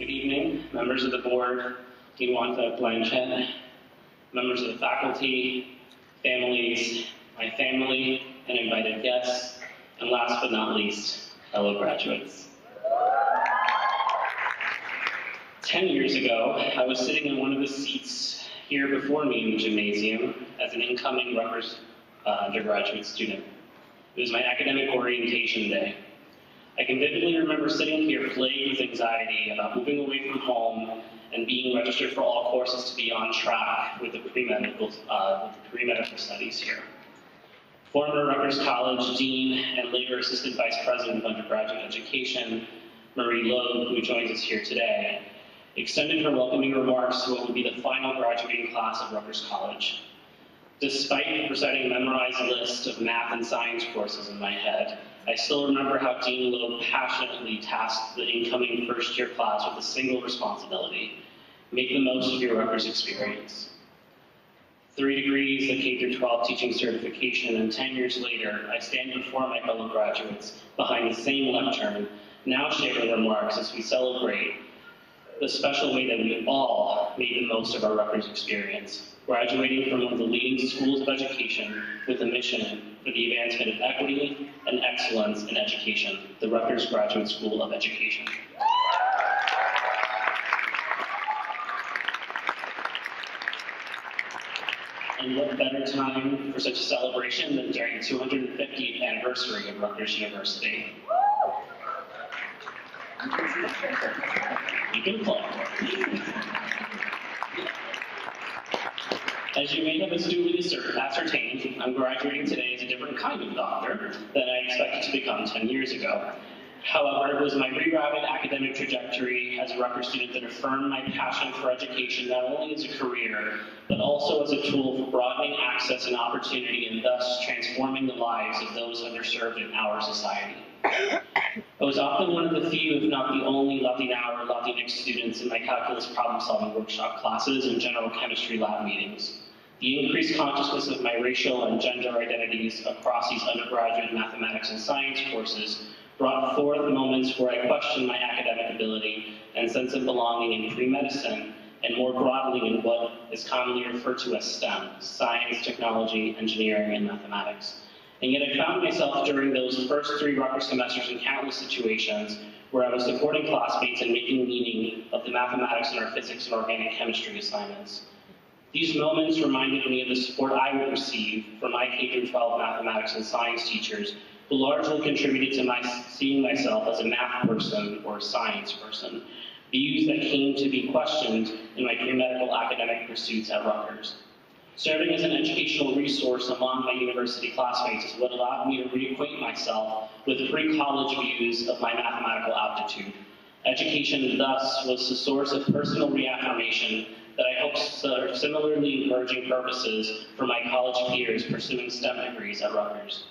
Good evening, members of the board, Dean Wanta Blanchett, members of the faculty, families, my family, and invited guests, and last but not least, fellow graduates. 10 years ago, I was sitting in one of the seats here before me in the gymnasium as an incoming Rutgers undergraduate student. It was my academic orientation day. I can vividly remember sitting here plagued with anxiety about moving away from home and being registered for all courses to be on track with the pre-medical studies here. Former Rutgers College Dean and later Assistant Vice President of Undergraduate Education, Marie Loeb, who joins us here today, extended her welcoming remarks to what would be the final graduating class of Rutgers College. Despite reciting a memorized list of math and science courses in my head, I still remember how Dean Loeb passionately tasked the incoming first-year class with a single responsibility: make the most of your Rutgers experience. 3 degrees, a K-12 teaching certification, and 10 years later, I stand before my fellow graduates behind the same lectern, now sharing remarks as we celebrate the special way that we all made the most of our Rutgers experience, graduating from one of the leading schools of education with a mission for the advancement of equity and excellence in education, the Rutgers Graduate School of Education. And what better time for such a celebration than during the 250th anniversary of Rutgers University. You can clap. As you may have astutely ascertained, I'm graduating today as a different kind of doctor than I expected to become 10 years ago. However, it was my rerouted academic trajectory as a Rutgers student that affirmed my passion for education not only as a career, but also as a tool for broadening access and opportunity and thus transforming the lives of those underserved in our society. I was often one of the few, if not the only, Latina or Latinx students in my calculus problem-solving workshop classes and general chemistry lab meetings. The increased consciousness of my racial and gender identities across these undergraduate mathematics and science courses brought forth moments where I questioned my academic ability and sense of belonging in pre-medicine, and more broadly in what is commonly referred to as STEM, science, technology, engineering, and mathematics. And yet I found myself during those first 3 Rutgers semesters in countless situations where I was supporting classmates and making meaning of the mathematics in our physics and organic chemistry assignments. These moments reminded me of the support I would receive from my K-12 mathematics and science teachers, who largely contributed to my seeing myself as a math person or a science person, views that came to be questioned in my pre-medical academic pursuits at Rutgers. Serving as an educational resource among my university classmates is what allowed me to reacquaint myself with pre-college views of my mathematical aptitude. Education, thus, was the source of personal reaffirmation that I hope served similarly encouraging purposes for my college peers pursuing STEM degrees at Rutgers.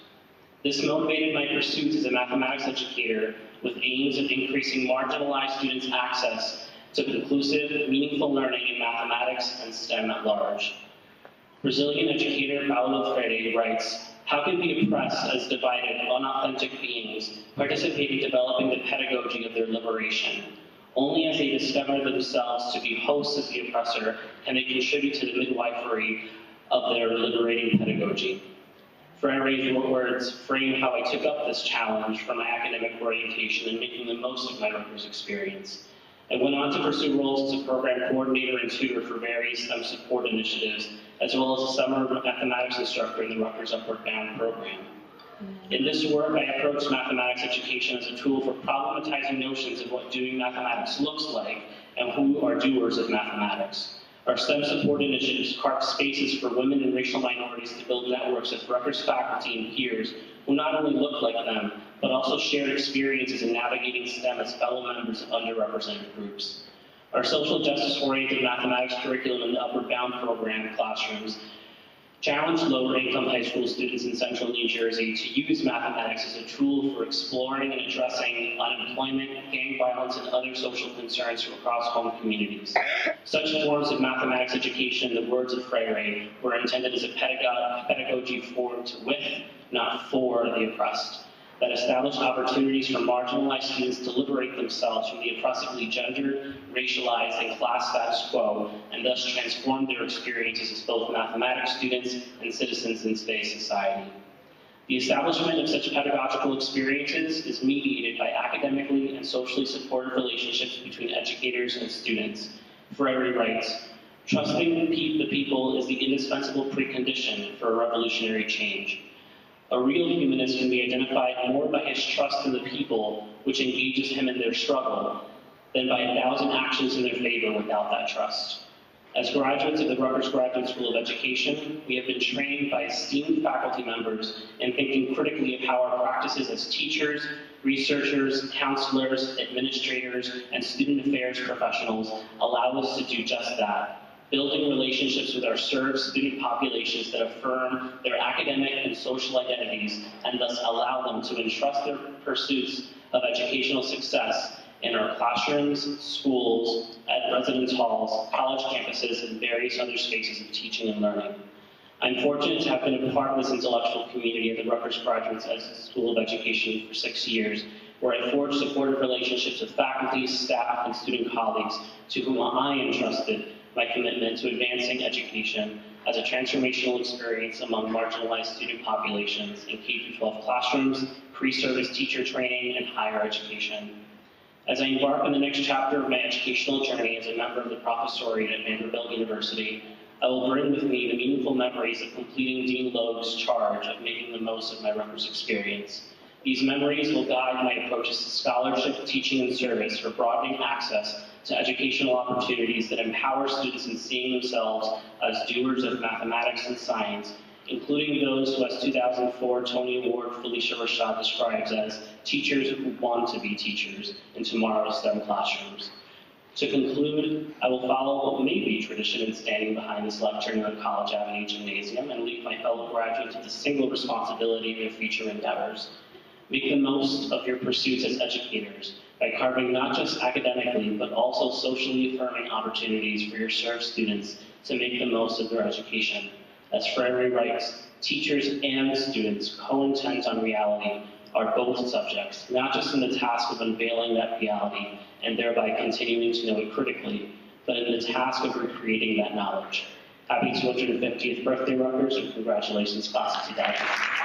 This motivated my pursuits as a mathematics educator with aims of increasing marginalized students' access to conclusive, meaningful learning in mathematics and STEM at large. Brazilian educator Paulo Freire writes, "How can the oppressed as divided, unauthentic beings participate in developing the pedagogy of their liberation? Only as they discover themselves to be hosts of the oppressor can they contribute to the midwifery of their liberating pedagogy." Freire's words frame how I took up this challenge from my academic orientation and making the most of my Rutgers experience. I went on to pursue roles as a program coordinator and tutor for various STEM support initiatives, as well as a summer mathematics instructor in the Rutgers Upward Bound program. In this work, I approached mathematics education as a tool for problematizing notions of what doing mathematics looks like and who are doers of mathematics. Our STEM support initiatives carve spaces for women and racial minorities to build networks with Rutgers faculty and peers who not only look like them, but also share experiences in navigating STEM as fellow members of underrepresented groups. Our social justice-oriented mathematics curriculum in the Upward Bound program classrooms challenged lower-income high school students in central New Jersey to use mathematics as a tool for exploring and addressing unemployment, gang violence, and other social concerns from across home communities. Such forms of mathematics education, in the words of Freire, were intended as a pedagogy for to with, not for, the oppressed. that establish opportunities for marginalized students to liberate themselves from the oppressively gendered, racialized, and class status quo, and thus transform their experiences as both mathematics students and citizens in today's society. The establishment of such pedagogical experiences is mediated by academically and socially supportive relationships between educators and students. Freire writes, "Trusting the people is the indispensable precondition for a revolutionary change. A real humanist can be identified more by his trust in the people, which engages him in their struggle, than by 1,000 actions in their favor without that trust." As graduates of the Rutgers Graduate School of Education, we have been trained by esteemed faculty members in thinking critically of how our practices as teachers, researchers, counselors, administrators, and student affairs professionals allow us to do just that, building relationships with our served student populations that affirm their academic and social identities and thus allow them to entrust their pursuits of educational success in our classrooms, schools, at residence halls, college campuses, and various other spaces of teaching and learning. I'm fortunate to have been a part of this intellectual community at the Rutgers Graduate School of Education for 6 years, where I forged supportive relationships with faculty, staff, and student colleagues to whom I entrusted my commitment to advancing education as a transformational experience among marginalized student populations in K-12 classrooms, pre-service teacher training, and higher education. As I embark on the next chapter of my educational journey as a member of the professoriate at Vanderbilt University, I will bring with me the meaningful memories of completing Dean Logue's charge of making the most of my Rutgers experience. These memories will guide my approaches to scholarship, teaching, and service for broadening access to educational opportunities that empower students in seeing themselves as doers of mathematics and science, including those who, as 2004 Tony Award Felicia Rashad describes as teachers who want to be teachers in tomorrow's STEM classrooms. To conclude, I will follow what may be tradition in standing behind this lectern in the College Avenue Gymnasium and leave my fellow graduates with the single responsibility of their future endeavors. Make the most of your pursuits as educators by carving not just academically, but also socially affirming opportunities for your served students to make the most of their education. As Freire writes, teachers and students co-intent on reality are both subjects, not just in the task of unveiling that reality and thereby continuing to know it critically, but in the task of recreating that knowledge. Happy 250th birthday, Rutgers, and congratulations, class of 2000.